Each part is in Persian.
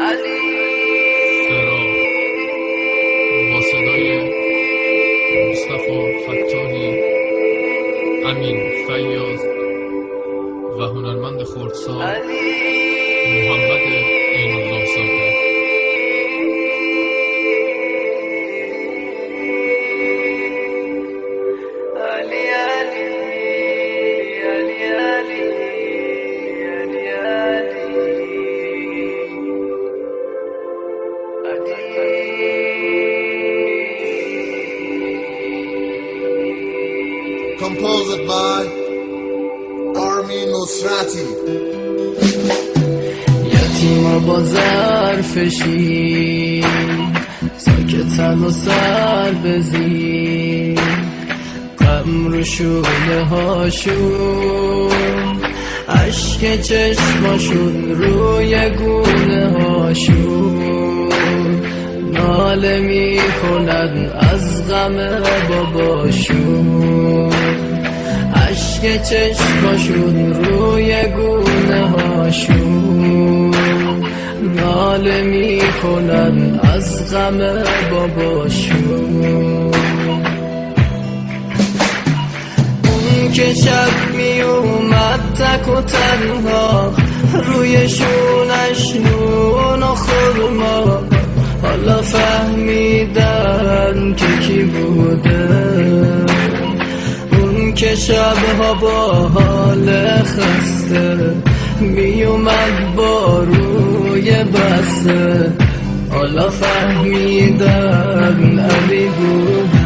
سرا با صدای مصطفی فتاحی، امین فیاض و هنرمند خردسال محمد عین‌الله زاده. Composed by Armin Nusrati. یتیما با ظرفشی ساکتن و سر بزین، غم رو شونه هاشون، عشق چشماشون روی گونه هاشون، ناله میکنن از غم باباشون، عشق چشماشون روی گونه هاشون، ناله میکنن از غم باباشون. اون که شب میومد تک و تنها، روی شونش نون و خورما، حالا فهمیدن که کی بوده. اون که شبها با حال خسته میومد با روی بسته، حالا فهمیدن علی بوده.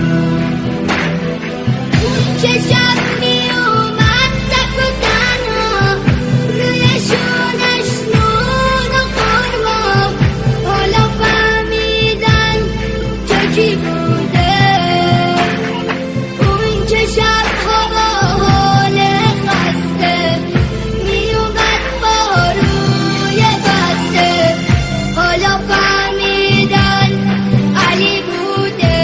اون که شب میومد تک و تنها، روی شونش نون و خورما، حالا فهمیدن که کی بوده. اون که شبها با حال خسته میومد با روی بسته، حالا فهمیدن علی بوده.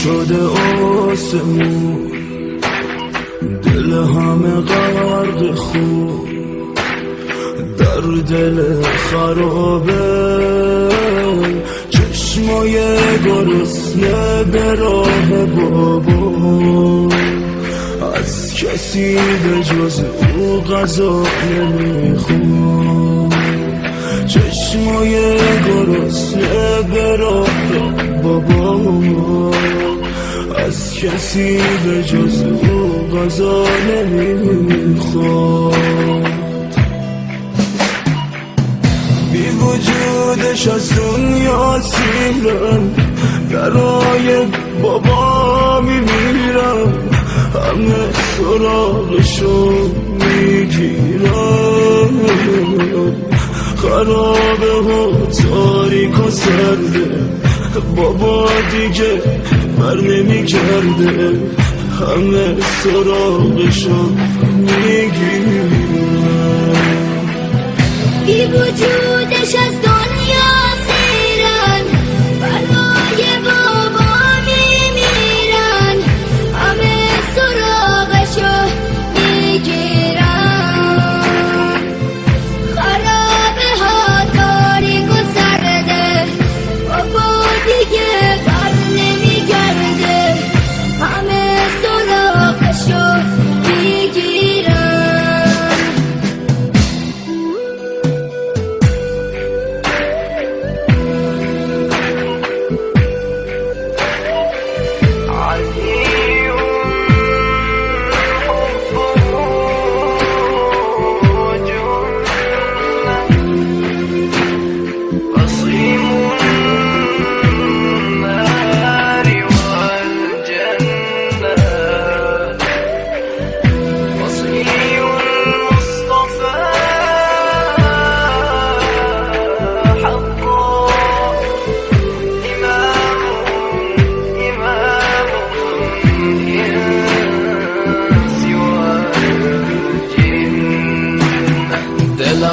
شده آسمون، دل همه غرق خون، در دل خرابه چشمای گرسنه به راه بابا، از کسی به جز او غذا نمیخون. چشمای گرسنه به راه بابا، از کسی به جز او غذا نمیخواد. بی وجودش از دنیا سیرم، برای بابا میمیرم، همه سراغشو میگیرم. خرابه و تاریک و سرده، بابا دیگه بر نمیگرده، همه سراغشو میگیرن. بی وجودش از دنیا سیرن، برای بابا میمیرن، همه سراغشو میگیرن. خرابه ها تاریک و سرده، بابا دیگه بر نمیگرده، همه سراغشو میگیرن.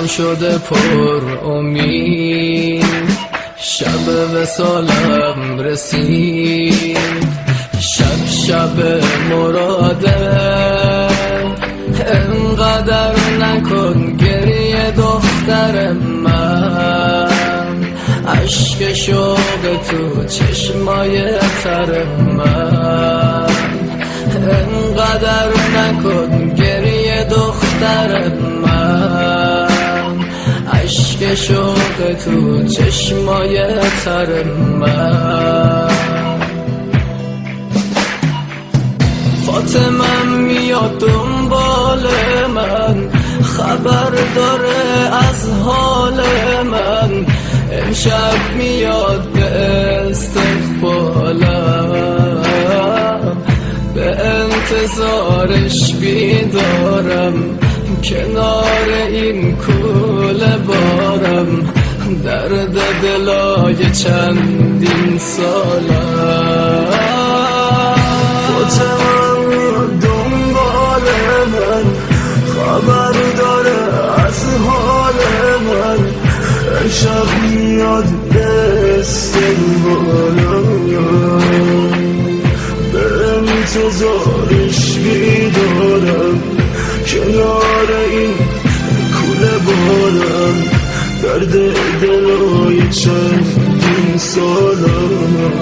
دلم شده پر امید، شب وصالم رسید، شب مراده. انقدر نکن گریه دختر من، عشق شوق تو چشمای تر من. انقدر نکن گریه دختر من، عشق شوق تو چشمای تر من. فاطمه میاد دنبال من، خبر داره از حال من. امشب میاد به استقبالم، به انتظارش بیدارم. کنار این کوله بارم، درد دلای چندین سالم. فاطمه میاد دنبال من، خبر داره از حال من. امشب میاد به استقبالم، به انتظارش بیدارم. کنار این کوله بارم، درد دلای چندین سالم.